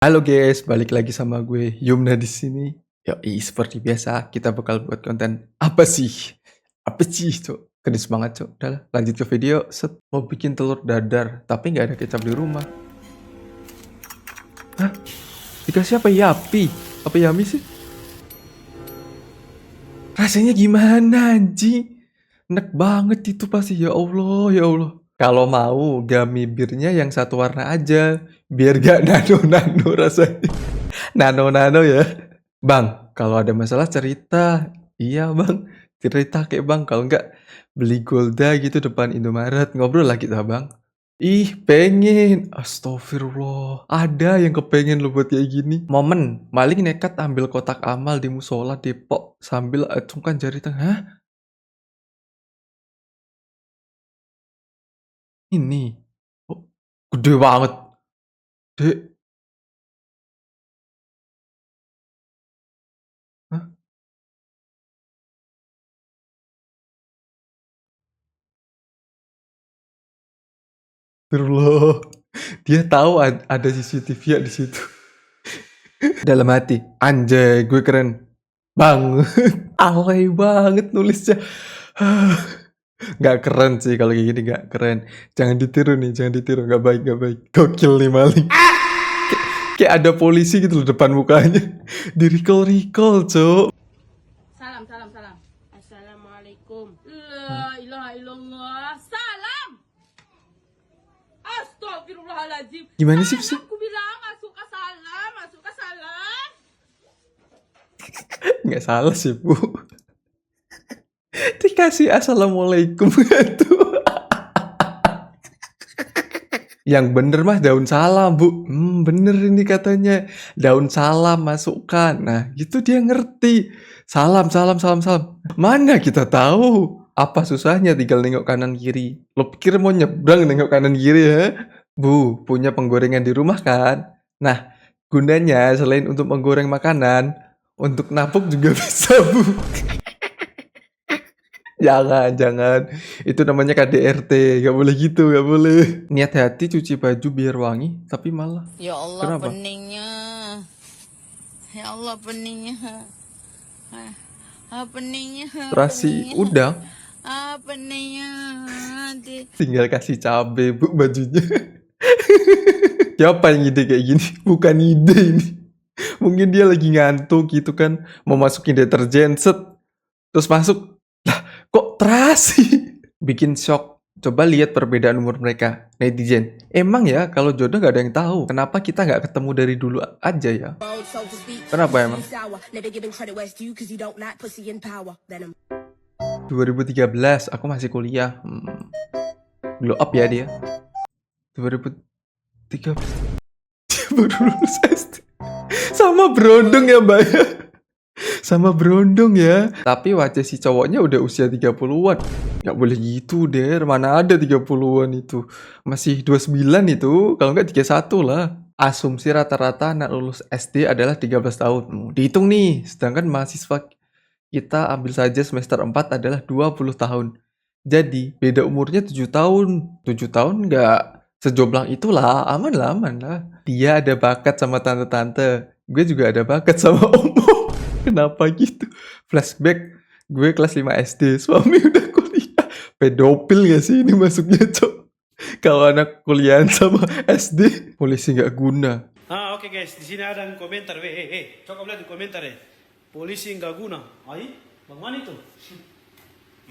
Halo guys, balik lagi sama gue Yumna di sini. Yoi, seperti biasa kita bakal buat konten apa sih? Apa sih, Cok? Kedis banget, Cok. Udah lah, lanjut ke video. Set, mau bikin telur dadar, tapi nggak ada kecap di rumah. Hah? Dikasih apa Yapi? Apa Yami sih? Rasanya gimana, anjing? Enak banget itu pasti, ya Allah, ya Allah. Kalau mau, gummy beernya yang satu warna aja, biar gak nano-nano rasanya. Nano-nano ya. Bang, kalau ada masalah cerita. Iya bang, cerita kayak bang. Kalau enggak, beli Golda gitu depan Indomaret. Ngobrol lah kita bang. Ih, pengen. Astagfirullah. Ada yang kepengen lo buat kayak gini. Momen, maling nekat ambil kotak amal di musola Depok sambil acungkan jari tengah. Hah? Ini. Oh, gede banget. Dek. Hah? Astagfirullah. Dia tahu ada CCTV ya di situ. Dalam hati, anjay gue keren. Bang, alay banget nulisnya. Nggak keren sih kalau kayak gini, nggak keren. Jangan ditiru nih, jangan ditiru. Nggak baik, nggak baik. Gokil nih maling. Kayak ada polisi gitu loh depan mukanya. Di recall, cok. Salam, salam, salam. Assalamualaikum. La ilaha illallah. Salam. Astagfirullahaladzim. Gimana sih, sih? Aku bilang masuk ke salam, masuk ke salam. Nggak salah sih, Bu. Dikasih assalamualaikum gitu. Yang bener mah daun salam, Bu. Bener ini katanya. Daun salam masukkan. Nah, gitu dia ngerti. Salam, salam, salam, salam. Mana kita tahu? Apa susahnya tinggal nengok kanan kiri? Lo pikir mau nyebrang nengok kanan kiri ya? Bu, punya penggorengan di rumah kan? Nah, gunanya selain untuk menggoreng makanan, untuk napuk juga bisa, Bu. Jangan. Itu namanya KDRT. Gak boleh gitu, gak boleh. Niat hati cuci baju biar wangi, tapi malah. Ya Allah, Kenapa? peningnya. Ya Allah, peningnya. Peningnya. Terasi udang, Peningnya. tinggal kasih cabe, Bu, bajunya. Siapa yang ide kayak gini? Bukan ide ini. Mungkin dia lagi ngantuk gitu kan. Mau masukin deterjen, set. Terus masuk. Lah, kok terasi? Bikin shock. Coba lihat perbedaan umur mereka. Netizen, emang ya kalau jodoh gak ada yang tahu. Kenapa kita gak ketemu dari dulu aja ya? Kenapa emang? 2013, aku masih kuliah. Glow up ya dia. 2013. Dia baru lulus SD. Sama berondong ya mbak ya. Sama berondong ya. Tapi wajah si cowoknya udah usia 30-an. Gak boleh gitu Der. Mana ada 30-an itu. Masih 29 itu. Kalau nggak 31 lah. Asumsi rata-rata anak lulus SD adalah 13 tahun. Dihitung nih. Sedangkan mahasiswa kita ambil saja semester 4 adalah 20 tahun. Jadi beda umurnya 7 tahun. 7 tahun nggak sejomblang itulah. Aman lah. Dia ada bakat sama tante-tante. Gue juga ada bakat sama om. Kenapa gitu? Flashback, gue kelas 5 SD, suami udah kuliah. Pedofil gak sih ini masuknya, Cok? Kalau anak kuliahan sama SD, polisi gak guna. Oke guys, di sini ada yang komentar, coba lihat di komentar ya. Polisi nggak guna. Bang mana itu?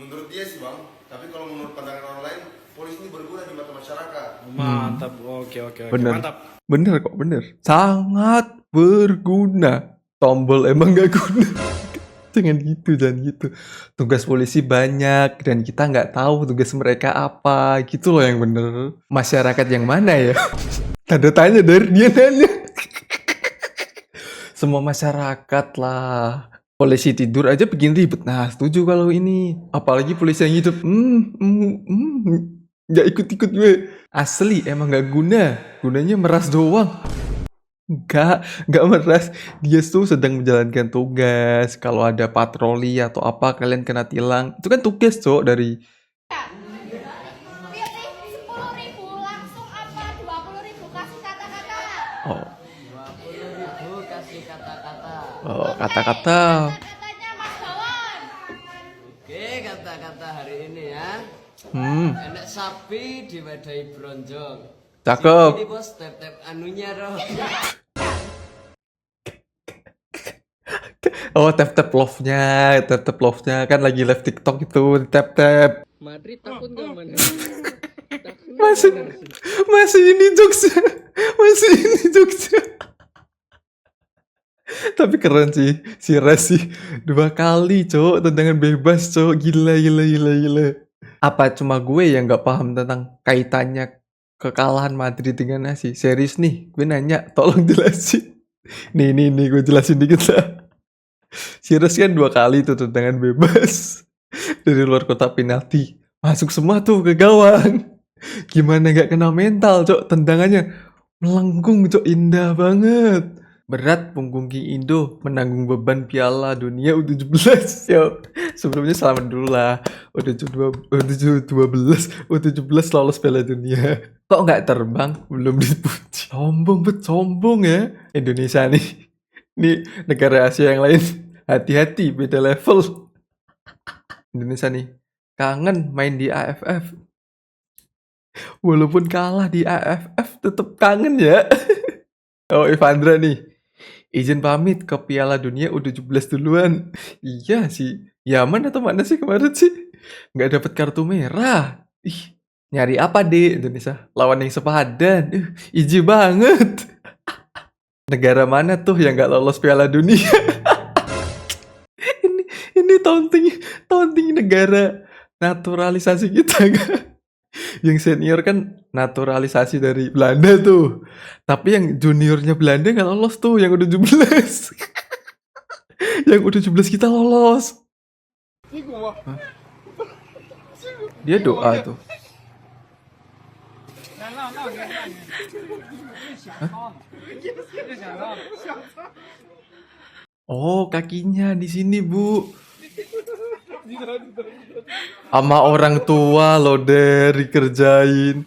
Menurut dia sih bang, tapi kalau menurut pandangan orang lain, polisi ini berguna di mata masyarakat. Mantap, oke, Bener. mantap. Bener kok, bener. Sangat berguna. Tombol emang gak guna. Jangan gitu. Tugas polisi banyak dan kita nggak tahu tugas mereka apa. Gitu loh yang bener. Masyarakat yang mana ya? Tanda tanya dari dia nanya. Semua masyarakat lah. Polisi tidur aja bikin ribet. Nah, setuju kalau ini. Apalagi polisi yang hidup. Nggak ikut-ikut gue. Asli emang nggak guna. Gunanya meras doang. Enggak meras. Dia tuh sedang menjalankan tugas. Kalau ada patroli atau apa, kalian kena tilang. Itu kan tugas, Cok, dari... Pilih 10.000 langsung apa 20.000 kasih kata-kata. Oh, kata-kata. Oh, kata-kata. Katanya Mas Kawan. Oke, kata-kata hari ini ya. Enek sapi diwedahi bronjong. Cakep. Ini bos tep-tep anunya roh. Oh, tap-tap love-nya kan lagi live TikTok itu, tap-tap. Madrid takut gak mana? Masih ini jokesnya. Masih ini jokesnya. Tapi keren sih, si Res sih 2 kali, cowok, tendangan bebas, cowok, gila. Apa cuma gue yang nggak paham tentang kaitannya kekalahan Madrid dengan Messi? Serius nih, gue nanya, tolong jelasin. Nih, gue jelasin dikit lah. Si Res kan 2 kali tuh tendangan bebas dari luar kotak penalti, masuk semua tuh ke gawang. Gimana nggak kena mental, cok? Tendangannya melengkung, cok, indah banget. Berat punggung King Indo menanggung beban Piala Dunia U17. Yo, sebelumnya selamat dulu lah. U17 lolos Piala Dunia. Kok nggak terbang? Belum dipuji. Sombong ya. Indonesia nih. Nih negara Asia yang lain. Hati-hati, beda level. Indonesia nih. Kangen main di AFF. Walaupun kalah di AFF tetap kangen ya. Oh, Evandra nih. Izin pamit ke Piala Dunia U17 duluan. Iya sih. Yaman atau mana sih kemarin sih? Nggak dapat kartu merah. Ih, nyari apa deh Indonesia? Lawan yang sepadan. Iji banget. Negara mana tuh yang nggak lolos Piala Dunia? ini taunting negara naturalisasi kita kan? Yang senior kan naturalisasi dari Belanda tuh. Tapi yang juniornya Belanda nggak lolos tuh, yang udah 17. Yang udah 17 kita lolos. Hah? Dia doa tuh. Hah? Oh, kakinya di sini, Bu. Sama orang tua loh, Der, dikerjain.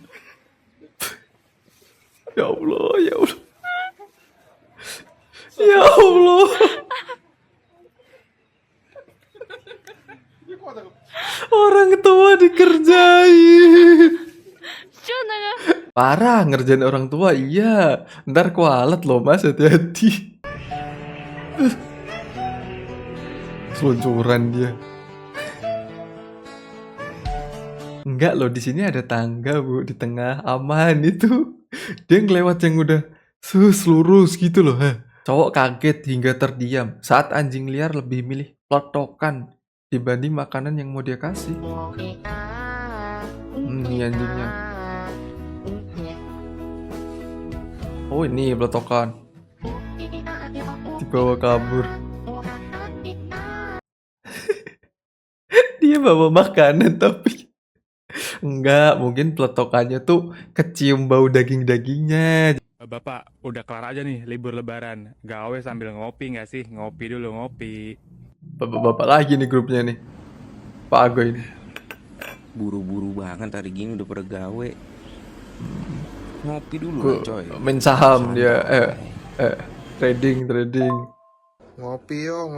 Ya Allah. Ya Allah. Orang tua dikerjain. Parah ngerjain orang tua, iya. Ntar kualat loh, Mas, hati-hati. Seluncuran dia. Enggak loh, di sini ada tangga, Bu, di tengah, aman itu. Dia ngelewat yang udah lurus gitu loh. Cowok kaget hingga terdiam saat anjing liar lebih milih plotokan dibanding makanan yang mau dia kasih. Ini anjingnya. Oh, ini plotokan. Dibawa kabur. Dia bawa makanan tapi enggak, mungkin plotokannya tuh kecium bau daging-dagingnya. Bapak, udah kelar aja nih libur lebaran. Gawe sambil ngopi nggak sih? Ngopi dulu, ngopi. Bapak-bapak lagi nih grupnya nih. Pak Ago ini. Buru-buru banget hari gini udah pada gawe. Ngopi dulu lah coy. Main saham dia. Trading. Ngopi yo,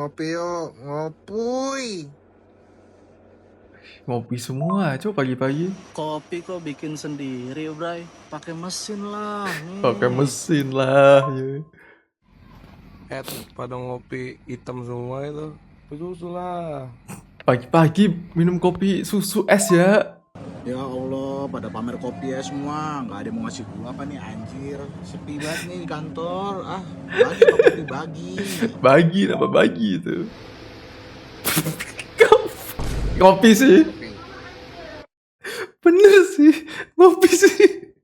ngopuy. Ngopi semua, coba pagi-pagi. Kopi kok bikin sendiri, Bray? Pakai mesin lah. Pakai mesin lah, ya. Pada ngopi hitam semua itu. Susu lah. Pagi-pagi minum kopi susu es ya. Ya Allah, pada pamer kopi ya semua. Nggak ada yang mau ngasih gua apa nih, anjir. Sepi banget nih di kantor. Bagi. Bagi itu. Ngopi sih. Bener sih, ngopi sih.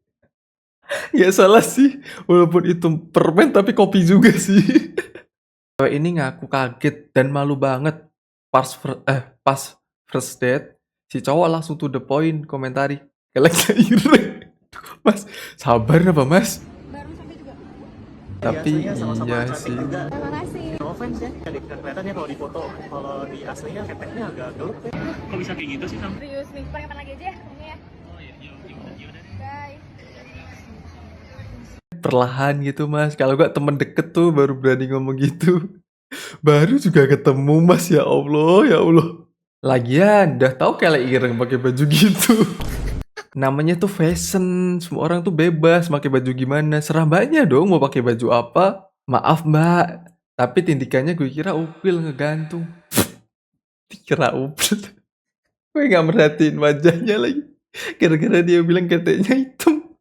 Gak salah sih, walaupun itu permen tapi kopi juga sih. Cewek ini ngaku kaget dan malu banget pas first date. Si cowok langsung to the point komentari. Kelek ire. Mas, sabar apa mas? Baru sampai juga. Tapi iya sih. Terima kasih. No offense ya, kelihatannya kalau di foto, kalau di aslinya keteknya agak gelut ya. Kok bisa kayak gitu sih, Sam? Serius nih, pakai apa lagi aja ya? Ini ya. Oh iya, yuk. Bye. perlahan gitu mas. Kalau gak temen deket tuh baru berani ngomong gitu. Baru juga ketemu mas, ya Allah, ya Allah. Lagian udah tahu kelek ireng pakai baju gitu. Namanya tuh fashion, semua orang tuh bebas pakai baju gimana. Serah mbaknya dong mau pakai baju apa. Maaf mbak, tapi tindikannya gue kira upil ngegantung. Dikira upil. Gue gak merhatiin wajahnya lagi. Gara-gara dia bilang keteknya hitam.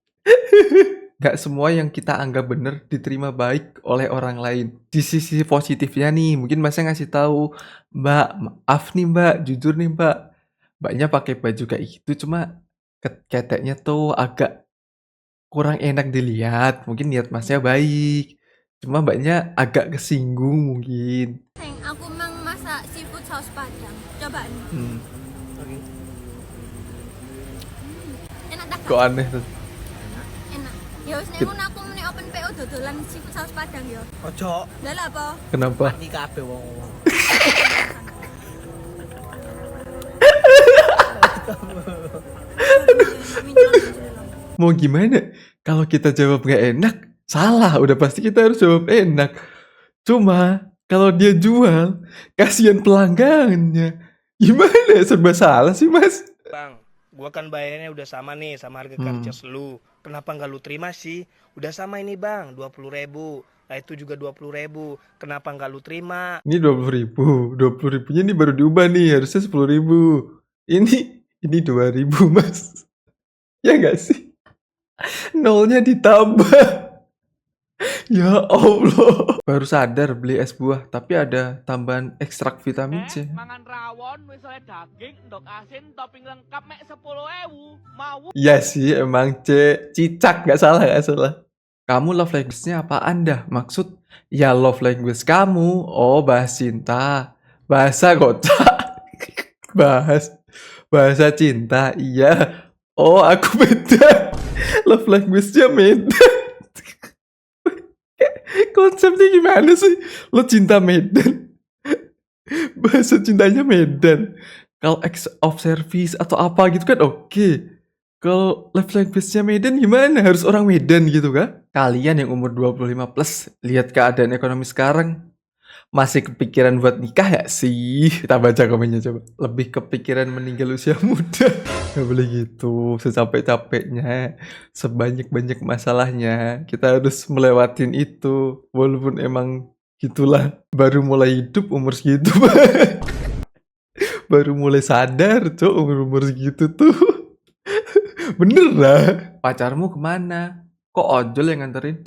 Gak semua yang kita anggap bener diterima baik oleh orang lain. Di sisi positifnya nih, mungkin masnya ngasih tahu, Mbak, maaf nih Mbak, jujur nih Mbak. Mbaknya pakai baju kayak gitu, cuma keteknya tuh agak kurang enak dilihat. Mungkin niat masnya baik, cuma mbaknya agak kesinggung mungkin. Neng, aku mang masak seafood saus padang. Coba nih. Enak tak? Kok aneh tuh? Enak. Ya wis nek ngono aku muni open PO dodolan seafood saus padang ya. Ojo, Lah lah apa? Kenapa? iki kabeh wong. Mau gimana? Kalau kita jawab gak enak, salah. Udah pasti kita harus jawab enak. Cuma kalau dia jual, kasihan pelanggannya. Gimana? Serba salah sih mas. Bang, gua kan bayarnya udah sama nih sama harga karcis lu. Kenapa nggak lu terima sih? Udah sama ini bang, 20.000. Nah itu juga 20.000. Kenapa nggak lu terima? Ini 20.000. 20.000-nya ini baru diubah nih. Harusnya 10.000. Ini 2.000 mas. Ya gak sih? Nolnya ditambah. Ya Allah. Baru sadar beli es buah, tapi ada tambahan ekstrak vitamin C. Mangan rawon, misalnya daging, endok asin, topping lengkap mek 10.000. Mau? Iya sih, emang cicak, gak salah, gak salah. Kamu love language-nya apaan dah? Maksud, ya love language kamu. Oh, bahas cinta. Bahasa kocak. Bahasa cinta, iya. Oh, aku beda. Love language-nya beda. Konsepnya gimana sih? Lo cinta Medan. Bahasa cintanya Medan. Kalau acts of service atau apa gitu kan oke. Kalau love language-nya Medan gimana? Harus orang Medan gitu kan? Kalian yang umur 25 plus, lihat keadaan ekonomi sekarang. Masih kepikiran buat nikah ya sih? Kita baca komennya coba. Lebih kepikiran meninggal usia muda. Gak boleh gitu. Secapek-capeknya, sebanyak-banyak masalahnya, kita harus melewatin itu. Walaupun emang gitulah. Baru mulai hidup umur segitu. Baru mulai sadar tuh umur segitu tuh. Bener lah. Pacarmu kemana? Kok ojol yang nganterin?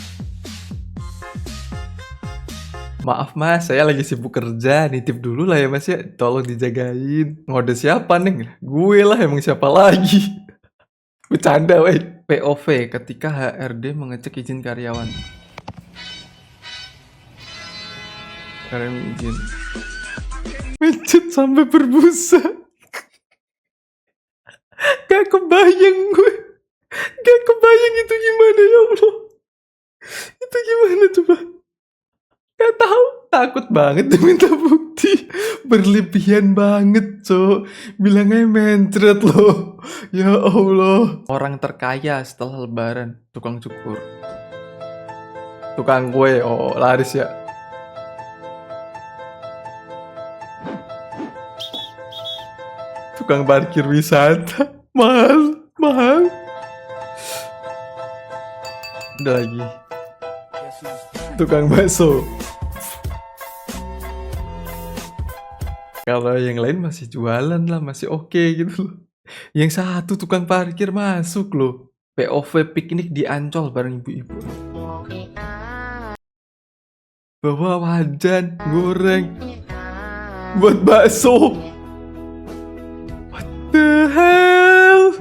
Maaf mas, saya lagi sibuk kerja. Nitip dulu lah ya mas ya. Tolong dijagain. Ngode siapa neng? Gue lah, emang siapa lagi? Bercanda weh. POV ketika HRD mengecek izin karyawan. Karyawan izin. Mencet sampai berbusa. Gak kebayang gue. Gak kebayang itu gimana ya Allah. Itu gimana coba? Gak tahu, takut banget diminta bukti. Berlebihan banget, Cok. Bilangnya mencret loh. Ya Allah. Orang terkaya setelah lebaran, tukang cukur. Tukang kue, oh laris ya. Tukang parkir wisata. Mahal. Udah lagi. Tukang bakso. Kalau yang lain masih jualan lah, masih oke gitu loh. Yang satu tukang parkir masuk loh. POV piknik di Ancol bareng ibu-ibu. Bawa wajan goreng buat bakso. What the hell?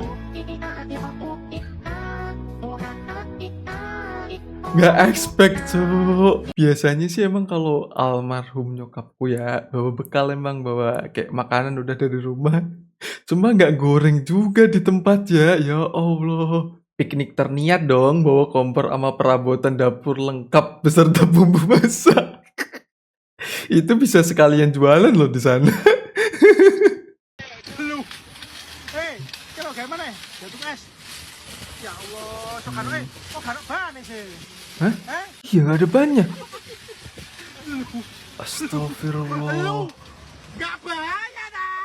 Gak expect tuh. Biasanya sih emang kalau almarhum nyokapku ya bawa bekal, emang bawa kayak makanan udah dari rumah. Cuma gak goreng juga di tempat ya. Ya Allah. Piknik terniat dong, bawa kompor sama perabotan dapur lengkap beserta bumbu masak. Itu bisa sekalian jualan loh di sana. Hei, kalau gimana? Jatuh es. Ya Allah, sok karo kok karo bane sih. Hah? Iya nggak ada bannya. Astagfirullah.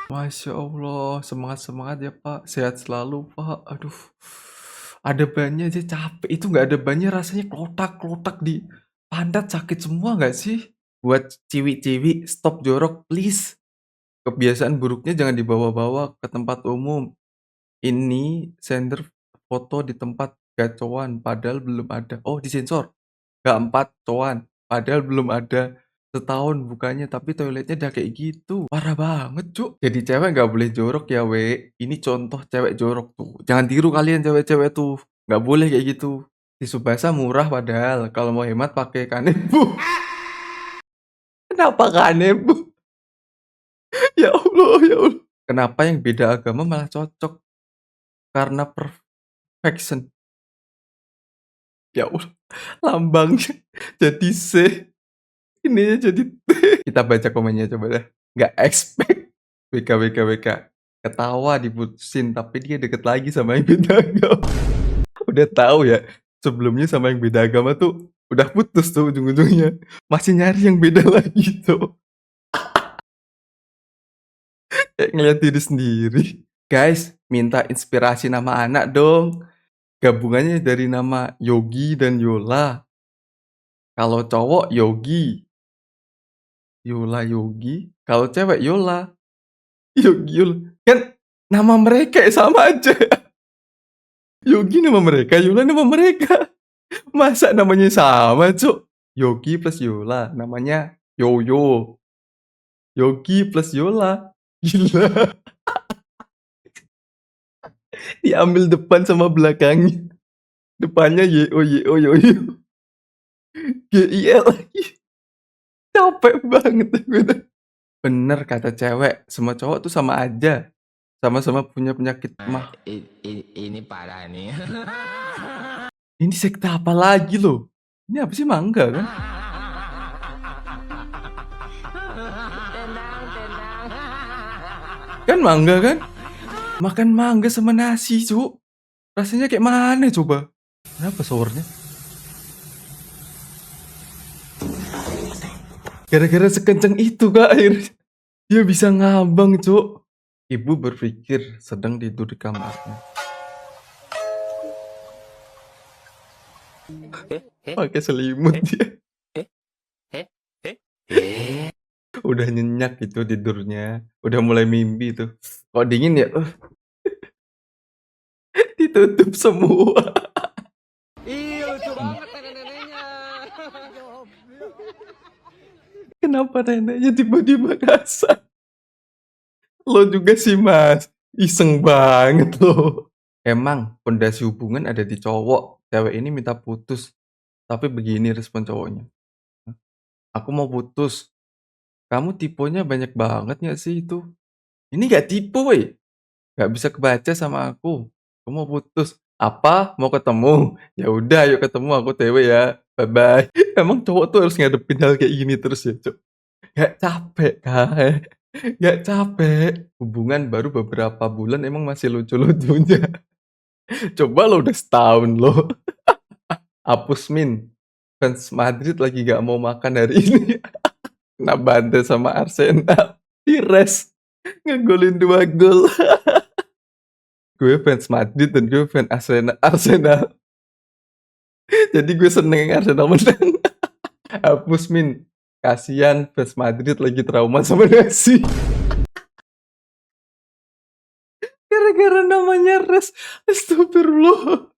Masya Allah, semangat ya Pak, sehat selalu Pak. Aduh, ada bannya aja capek. Itu nggak ada bannya rasanya klotak-klotak di pantat sakit semua nggak sih? Buat ciwi-ciwi, stop jorok please. Kebiasaan buruknya jangan dibawa-bawa ke tempat umum. Ini sender foto di tempat gacoan, padahal belum ada. Oh, disensor. Gak 4 coan, padahal belum ada. Setahun bukannya, tapi toiletnya udah kayak gitu. Parah banget, Cuk. Jadi cewek nggak boleh jorok ya, we. Ini contoh cewek jorok tuh. Jangan tiru kalian cewek-cewek tuh. Nggak boleh kayak gitu. Tisu basah murah padahal. Kalau mau hemat pakai Kanebo. Kenapa Kanebo? Ya Allah, ya Allah. Kenapa yang beda agama malah cocok? Karena perfection. Ya Allah, lambangnya jadi C. Ininya jadi T. Kita baca komennya coba dah. Nggak expect. WK. Ketawa diputusin, tapi dia deket lagi sama yang beda agama. Udah tahu ya, sebelumnya sama yang beda agama tuh udah putus tuh ujung-ujungnya. Masih nyari yang beda lagi tuh. Kayak ngeliat diri sendiri. Guys, minta inspirasi nama anak dong. Gabungannya dari nama Yogi dan Yola. Kalau cowok Yogi. Yola Yogi. Kalau cewek Yola. Yogi Yola. Kan nama mereka sama aja. Yogi nama mereka, Yola nama mereka. Masa namanya sama, Cuk? Yogi plus Yola. Namanya Yoyo. Yogi plus Yola. Gila. Diambil depan sama belakangnya. Depannya YO. GIL lagi. Capek banget gue. Bener kata cewek, semua cowok tuh sama aja. Sama-sama punya penyakit mah. Ini parah nih. Ini sekte apa lagi loh? Ini apa sih, mangga kan? Kan mangga kan? Makan mangga sama nasi, Cuk. Rasanya kayak mana coba? Kenapa showernya? Gara-gara sekenceng itu kak akhirnya. Dia bisa ngambang, Cuk. Ibu berpikir sedang tidur di kamarnya. Pakai selimut dia. Udah nyenyak itu tidurnya. Udah mulai mimpi tuh. Kok dingin ya? Ditutup semua. Iya, lucu banget neneknya. Kenapa neneknya tiba-tiba kasar? Lo juga sih, Mas. Iseng banget lo. Emang pondasi hubungan ada di cowok. Cewek ini minta putus. Tapi begini respon cowoknya. Aku mau putus. Kamu tipenya banyak banget gak sih itu? Ini gak tipe, weh. Gak bisa kebaca sama aku. Aku mau putus. Apa? Mau ketemu? Ya udah, ayo ketemu. Aku TW ya. Bye-bye. Emang cowok tuh harus ngadepin hal kayak gini terus ya, Cok? Gak capek, Kak. Gak capek. Hubungan baru beberapa bulan emang masih lucu-lucunya. Coba lo udah setahun lo. Hapus Min. Fans Madrid lagi gak mau makan hari ini. Kena bantai sama Arsenal. Di rest. Ngegolin 2 gol. Gue fans Madrid dan gue fans Arsenal. Jadi gue seneng Arsenal menang. Hapus Min. Kasian fans Madrid lagi trauma sama Messi. Gara-gara namanya Res. Astagfirullah.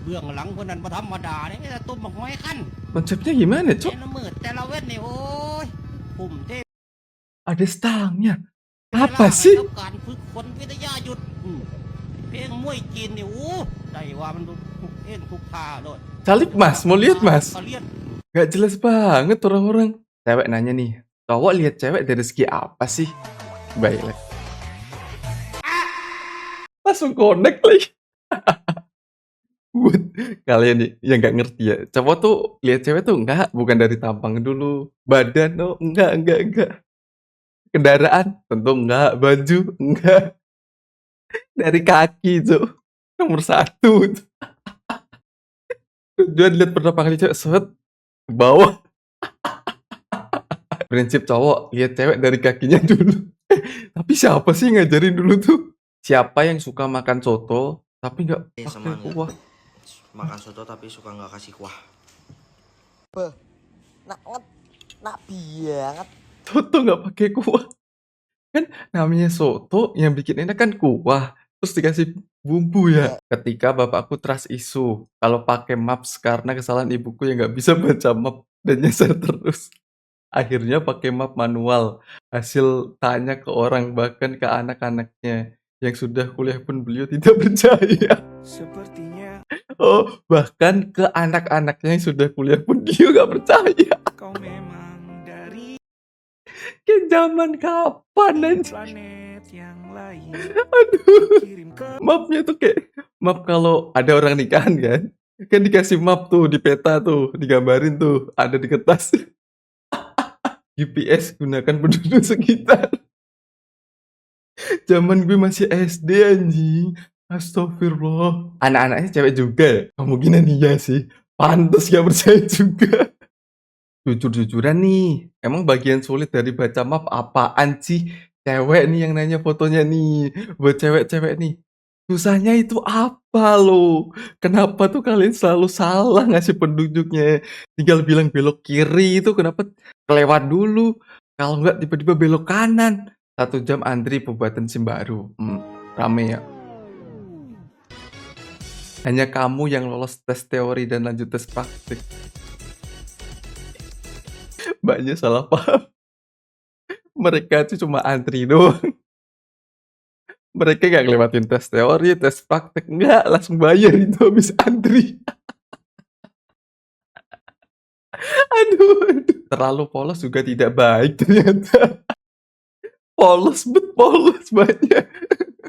เบื้องหลังคนนั้นบ่ธรรมดาเนี่ยแต่ตุ้มบักไม้คัน Konsepnya gimana, Cok? แต่ละมืดแต่ละเว้นนี่โอ้ยปุ่มเทพ Ada stangnya. Apa sih? การฝึกฝนวิทยาหยุดเพลงมวยจีนนี่โอ้ได้ว่ามันทุกเพลงทุกท่าเลย Salib, Mas. Mau lihat, Mas? Kalian Gak jelas banget orang-orang. Cewek nanya nih, cowok lihat cewek dari segi apa sih? Baiklah. Langsung connect lagi. Buat kalian nih yang nggak ngerti ya, cowok tuh lihat cewek tuh bukan dari tampang dulu, badan tuh enggak. Kendaraan tentu enggak, baju enggak. Dari kaki tuh nomor 1. Tujuan lihat pertama kali cewek set ke bawah. Prinsip cowok lihat cewek dari kakinya dulu. Tapi siapa sih ngajarin dulu tuh? Siapa yang suka makan soto tapi nggak pakai kuah? Makan soto tapi suka nggak kasih kuah. Nak banget. Soto nggak pakai kuah. Kan namanya soto yang bikin enak kan kuah, terus dikasih bumbu ya. Ketika bapakku trust isu kalau pakai maps karena kesalahan ibuku yang nggak bisa baca map dan nyasar terus. Akhirnya pakai map manual. Hasil tanya ke orang, bahkan ke anak-anaknya. Yang sudah kuliah pun beliau tidak percaya. Sepertinya Oh, bahkan ke anak-anaknya yang sudah kuliah pun dia nggak percaya. kau memang dari Kayak zaman kapan aja. planet yang lain. Aduh. Kirim ke Mapnya tuh kayak map kalau ada orang nikahan kan. Kan dikasih map tuh di peta tuh, digambarin tuh, ada di kertas. GPS gunakan penduduk sekitar. Zaman gue masih SD anjing. Astagfirullah. Anak-anaknya cewek juga ya? Kemungkinan iya sih. Pantes gak percaya juga. Jujur-jujuran nih. Emang bagian sulit dari baca map apaan sih? Cewek nih yang nanya fotonya nih. Buat cewek-cewek nih. Susahnya itu apa loh? Kenapa tuh kalian selalu salah ngasih penduduknya? Tinggal bilang belok kiri itu kenapa kelewat dulu? Kalau nggak tiba-tiba belok kanan. 1 jam antri Bupaten Simbaru. Rame ya. Hanya kamu yang lolos tes teori dan lanjut tes praktik. Mbaknya salah paham. Mereka itu cuma antri doang. Mereka nggak ngelewatin tes teori, tes praktek. Nggak, langsung bayar itu habis antri. Aduh. Terlalu polos juga tidak baik ternyata. Polos banyak.